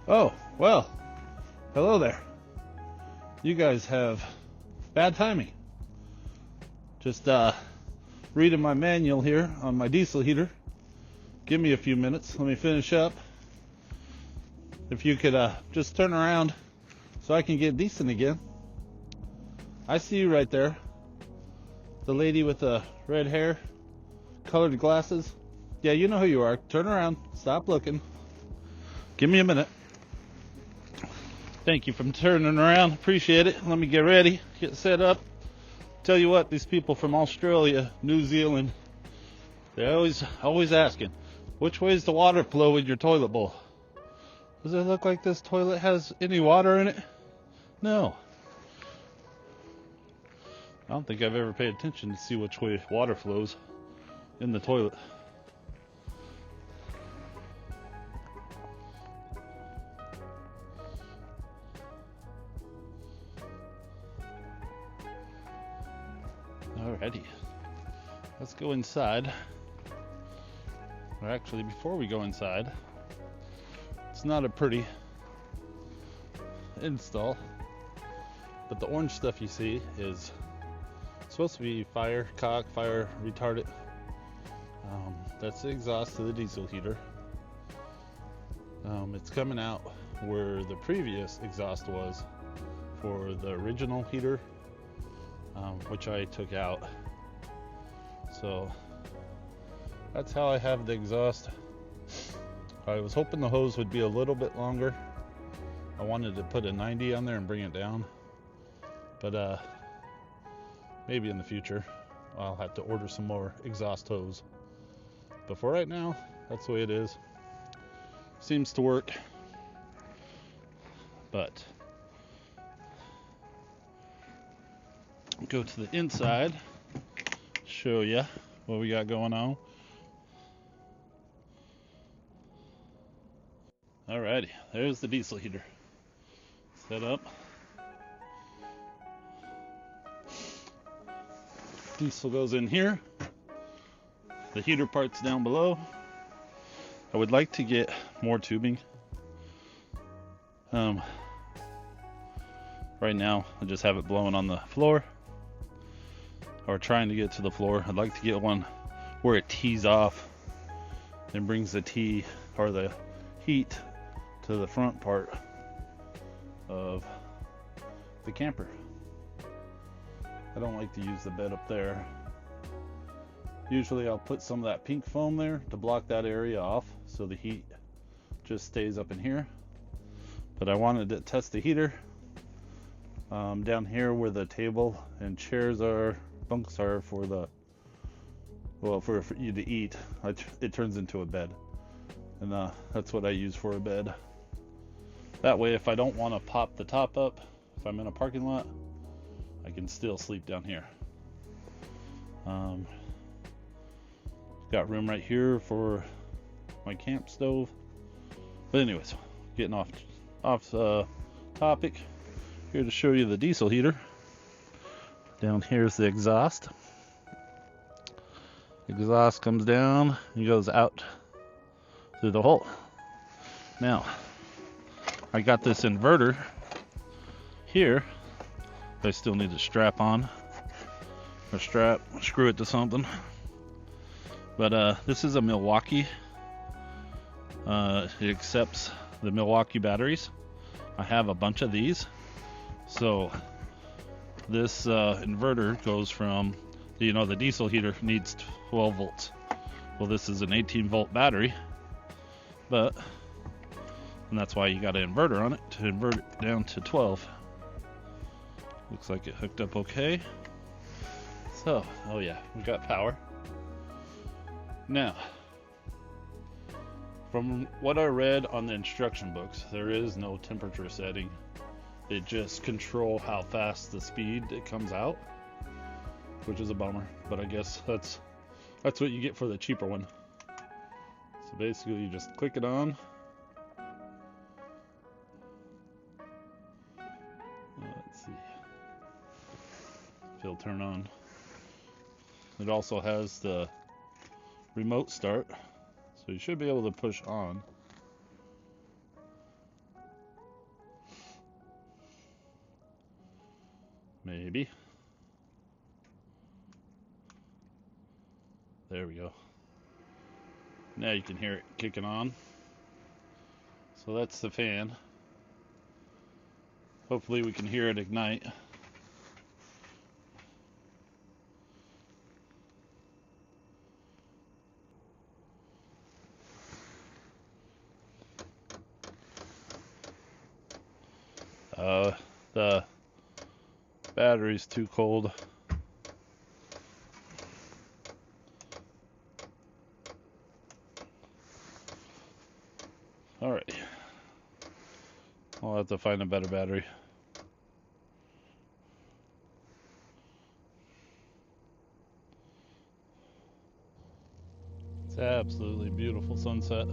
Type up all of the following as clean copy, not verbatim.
Oh, well, hello there. You guys have bad timing. Just reading my manual here on my diesel heater. Give me a few minutes. Let me finish up. If you could just turn around so I can get decent again. I see you right there. The lady with the red hair, colored glasses. Yeah, you know who you are. Turn around. Stop looking. Give me a minute. Thank you for turning around. Appreciate it. Let me get ready. Get set up. Tell you what, these people from Australia, New Zealand, they're always asking, which way is the water flow in your toilet bowl? Does it look like this toilet has any water in it? No. I don't think I've ever paid attention to see which way water flows in the toilet. Alrighty, let's go inside. Or actually, before we go inside, it's not a pretty install, but the orange stuff you see is supposed to be fire retardant. That's the exhaust to the diesel heater. It's coming out where the previous exhaust was for the original heater, which I took out. So that's how I have the exhaust. I was hoping the hose would be a little bit longer. I wanted to put a 90 on there and bring it down, but maybe in the future I'll have to order some more exhaust hose. But for right now, that's the way it is. Seems to work. But go to the inside, show you what we got going on. Alrighty, there's the diesel heater set up. Diesel goes in here. The heater part's down below. I would like to get more tubing. Right now I just have it blowing on the floor, or trying to get to the floor. I'd like to get one where it tees off and brings the tea or the heat to the front part of the camper. I don't like to use the bed up there. Usually I'll put some of that pink foam there to block that area off so the heat just stays up in here. But I wanted to test the heater down here where the table and chairs are, bunks are for you to eat. It turns into a bed, and that's what I use for a bed. That way, if I don't want to pop the top up, if I'm in a parking lot, I can still sleep down here. Got room right here for my camp stove. But anyways, getting off topic. Here to show you the diesel heater. Down here's the exhaust. Exhaust comes down and goes out through the hole. Now, I got this inverter here. I still need to strap on, or screw it to something. But this is a Milwaukee. It accepts the Milwaukee batteries. I have a bunch of these. So this inverter goes from, the diesel heater needs 12 volts. Well, this is an 18 volt battery, and that's why you got an inverter on it, to invert it down to 12. Looks like it hooked up okay. So, oh yeah, we got power. Now, from what I read on the instruction books, there is no temperature setting. It just controls how fast the speed it comes out, which is a bummer, but I guess that's what you get for the cheaper one. So basically you just click it on. Let's see if it'll turn on. It also has the remote start, so you should be able to push on. Maybe. There we go. Now you can hear it kicking on. So that's the fan. Hopefully we can hear it ignite. The battery's too cold. Alright. I'll have to find a better battery. It's absolutely beautiful sunset.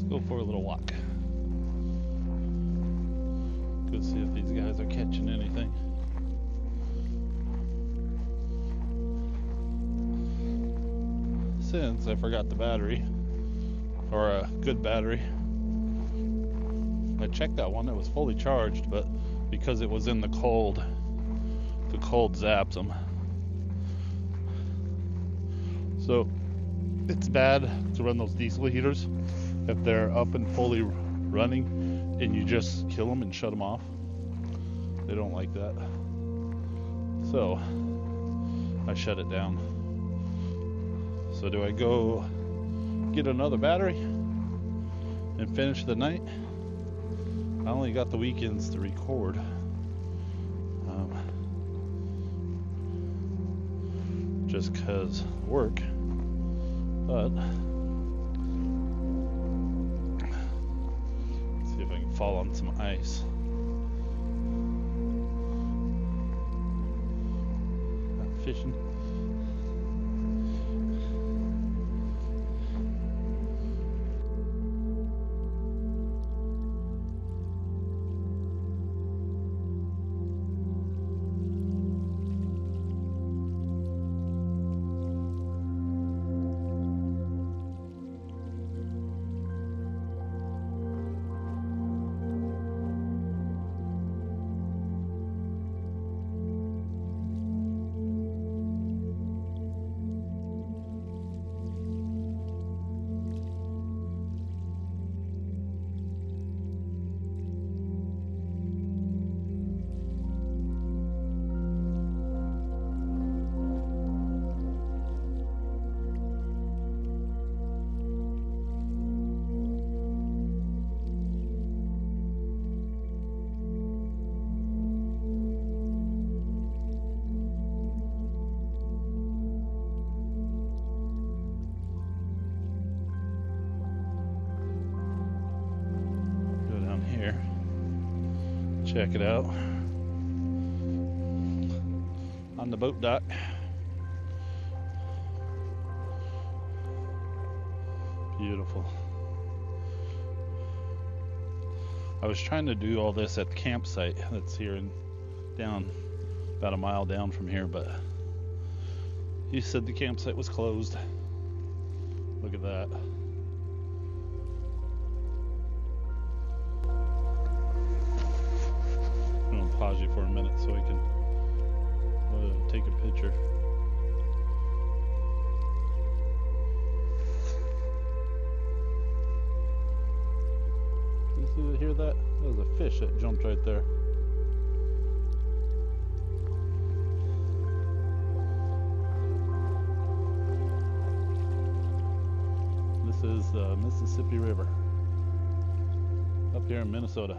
Go for a little walk. Go see if these guys are catching anything. Since I forgot the battery, or a good battery, I checked that one. It was fully charged, but because it was in the cold zaps them. So it's bad to run those diesel heaters if they're up and fully running and you just kill them and shut them off. They don't like that. So I shut it down. So do I go get another battery and finish the night? I only got the weekends to record. Just because work. But see if I can fall on some ice. Not fishing. Check it out on the boat dock. Beautiful. I was trying to do all this at the campsite that's here down about a mile down from here, but he said the campsite was closed. Look at that. Pause you for a minute so I can take a picture. You hear that? That was a fish that jumped right there. This is the Mississippi River up here in Minnesota.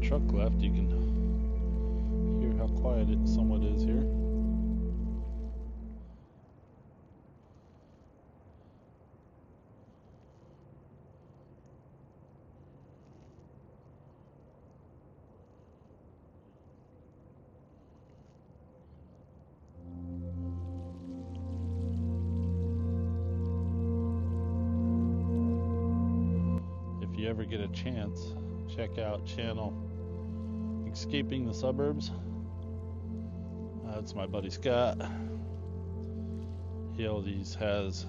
truck left, you can hear how quiet it somewhat is here. If you ever get a chance, check out channel Escaping the Suburbs. That's my buddy Scott. He always has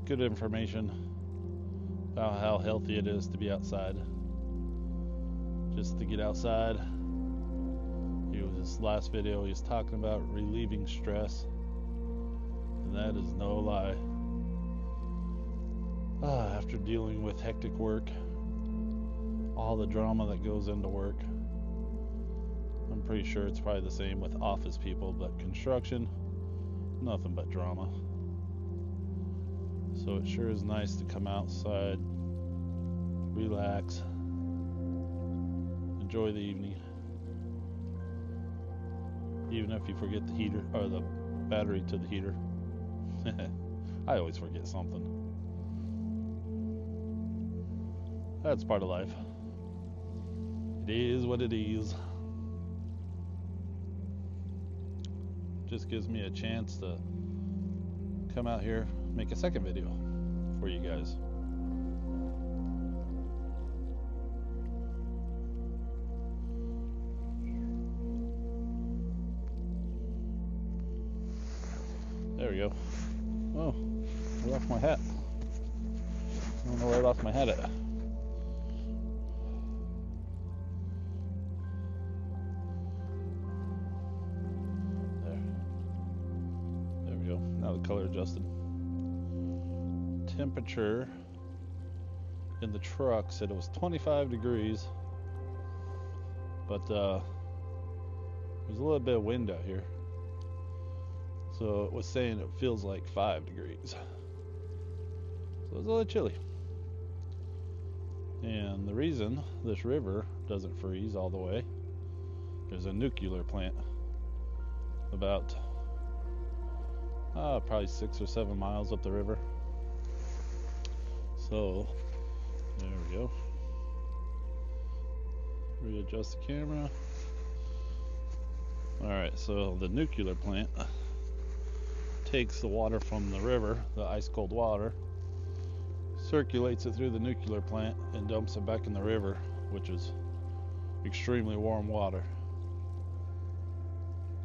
good information about how healthy it is to be outside. Just to get outside. His last video, he was talking about relieving stress, and that is no lie. After dealing with hectic work, all the drama that goes into work, I'm pretty sure it's probably the same with office people, but construction, nothing but drama. So it sure is nice to come outside, relax, enjoy the evening, even if you forget the heater or the battery to the heater. I always forget something. That's part of life. It is what it is. Just gives me a chance to come out here, make a second video for you guys. There we go. Oh, I lost my hat. I don't know where I lost my hat at. There we go. Now the color adjusted. Temperature in the truck said it was 25 degrees, but there's a little bit of wind out here. So it was saying it feels like 5 degrees. So it's a little chilly. And the reason this river doesn't freeze all the way, there's a nuclear plant about probably 6 or 7 miles up the river. So there we go. Readjust the camera. Alright, so the nuclear plant takes the water from the river, the ice cold water, circulates it through the nuclear plant and dumps it back in the river, which is extremely warm water.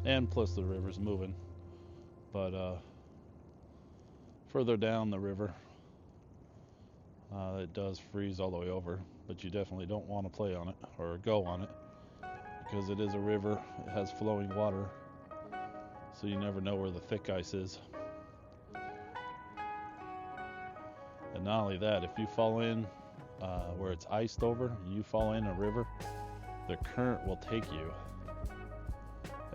And plus the river's moving. But further down the river, it does freeze all the way over, but you definitely don't want to play on it or go on it because it is a river. It has flowing water. So you never know where the thick ice is. And not only that, if you fall in where it's iced over, you fall in a river, the current will take you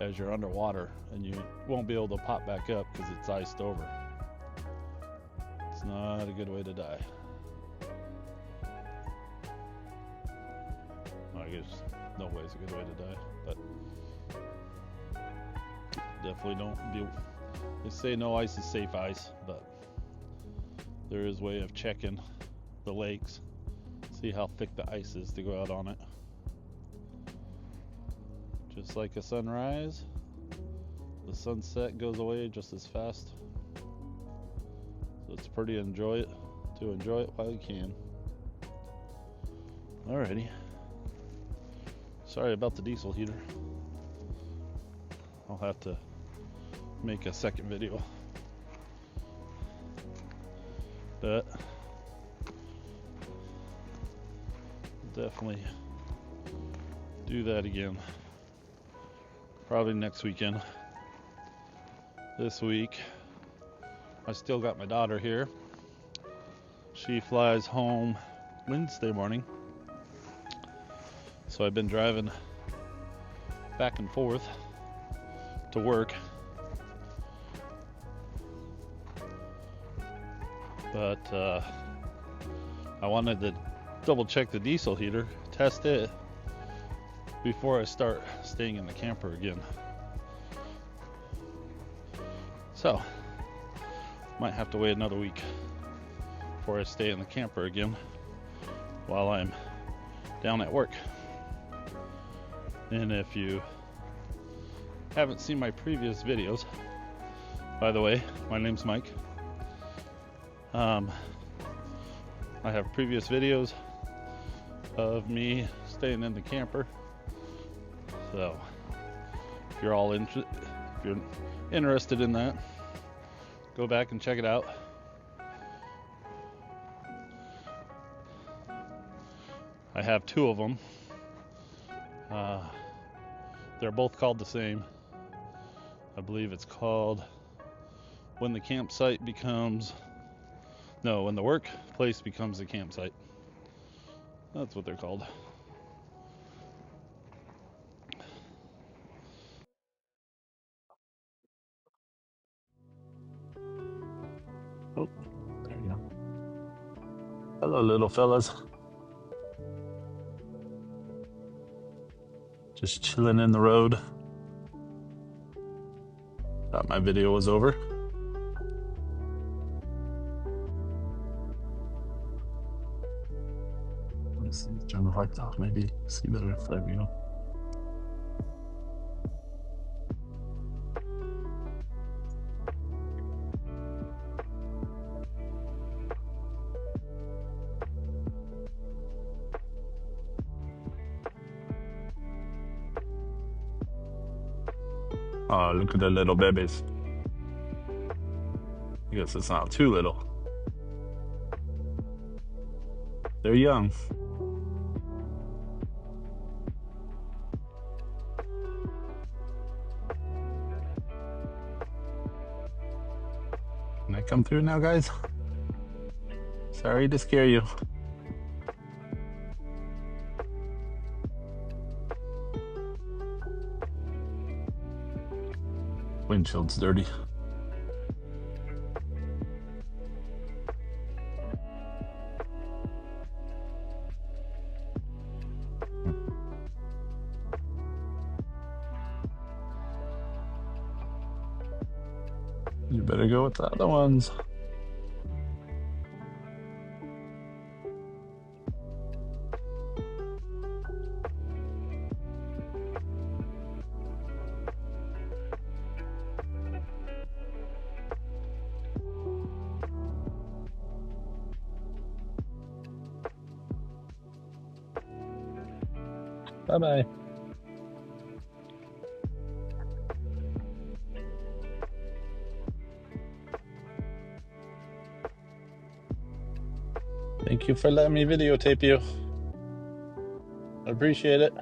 as you're underwater, and you won't be able to pop back up because it's iced over. It's not a good way to die. Well, I guess no way is a good way to die, but definitely don't be. They say no ice is safe ice, but there is a way of checking the lakes, see how thick the ice is to go out on it. Just like a sunrise, the sunset goes away just as fast. So it's pretty to enjoy it while you can. Alrighty. Sorry about the diesel heater. I'll have to make a second video, but definitely do that again, probably next weekend. This week I still got my daughter here. She flies home Wednesday morning, so I've been driving back and forth to work. But I wanted to double check the diesel heater, test it, before I start staying in the camper again. So, might have to wait another week before I stay in the camper again while I'm down at work. And if you haven't seen my previous videos, by the way, my name's Mike. I have previous videos of me staying in the camper. So if you're all if you're interested in that, go back and check it out. I have 2 of them. They're both called the same. I believe it's called When the Campsite Becomes... No, When the Workplace Becomes a Campsite. That's what they're called. Oh, there you go. Hello, little fellas. Just chilling in the road. Thought my video was over. Let's see, turn the lights off, maybe see better. There we go. Oh, look at the little babies. I guess it's not too little. They're young. Can I come through now, guys? Sorry to scare you. Windshield's dirty. You better go with the other ones. Bye-bye. Thank you for letting me videotape you. I appreciate it.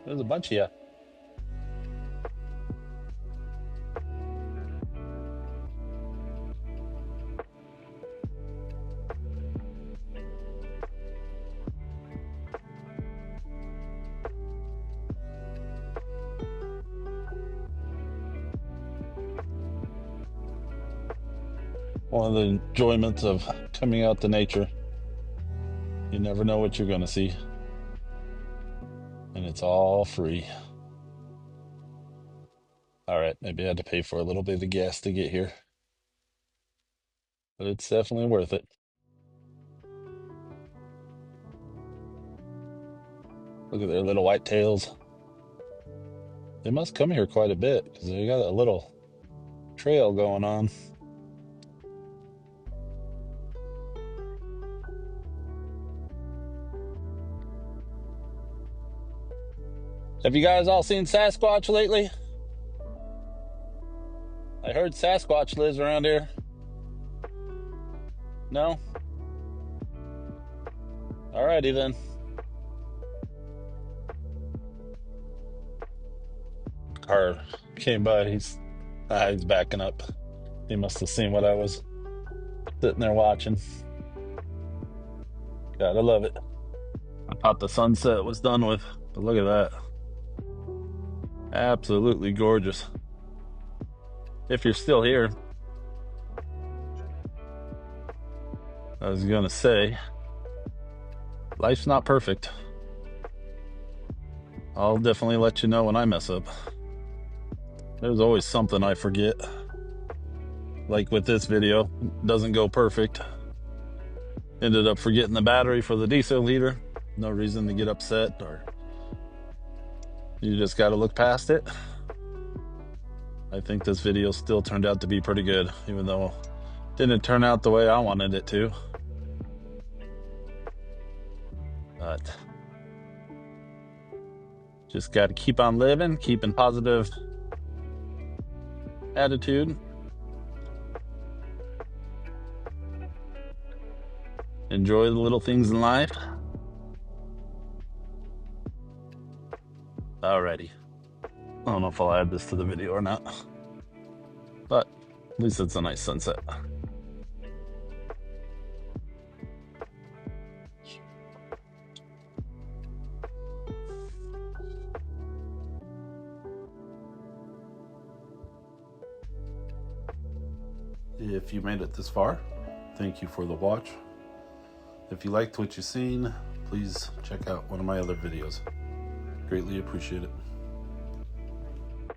There's a bunch of you. One of the enjoyments of coming out to nature. You never know what you're going to see. And it's all free. All right, maybe I had to pay for a little bit of gas to get here. But it's definitely worth it. Look at their little white tails. They must come here quite a bit because they got a little trail going on. Have you guys all seen Sasquatch lately? I heard Sasquatch lives around here. No? Alrighty then. Car came by. He's backing up. He must have seen what I was sitting there watching. Gotta love it. I thought the sunset was done with, but look at that. Absolutely gorgeous. If you're still here. I was gonna say, life's not perfect. I'll definitely let you know when I mess up. There's always something I forget. Like with this video, doesn't go perfect. Ended up forgetting the battery for the diesel heater. No reason to get upset, or you just got to look past it. I think this video still turned out to be pretty good, even though it didn't turn out the way I wanted it to. But just got to keep on living, keeping positive attitude. Enjoy the little things in life. Alrighty. I don't know if I'll add this to the video or not, but at least it's a nice sunset. If you made it this far, thank you for the watch. If you liked what you've seen, please check out one of my other videos. Greatly appreciate it.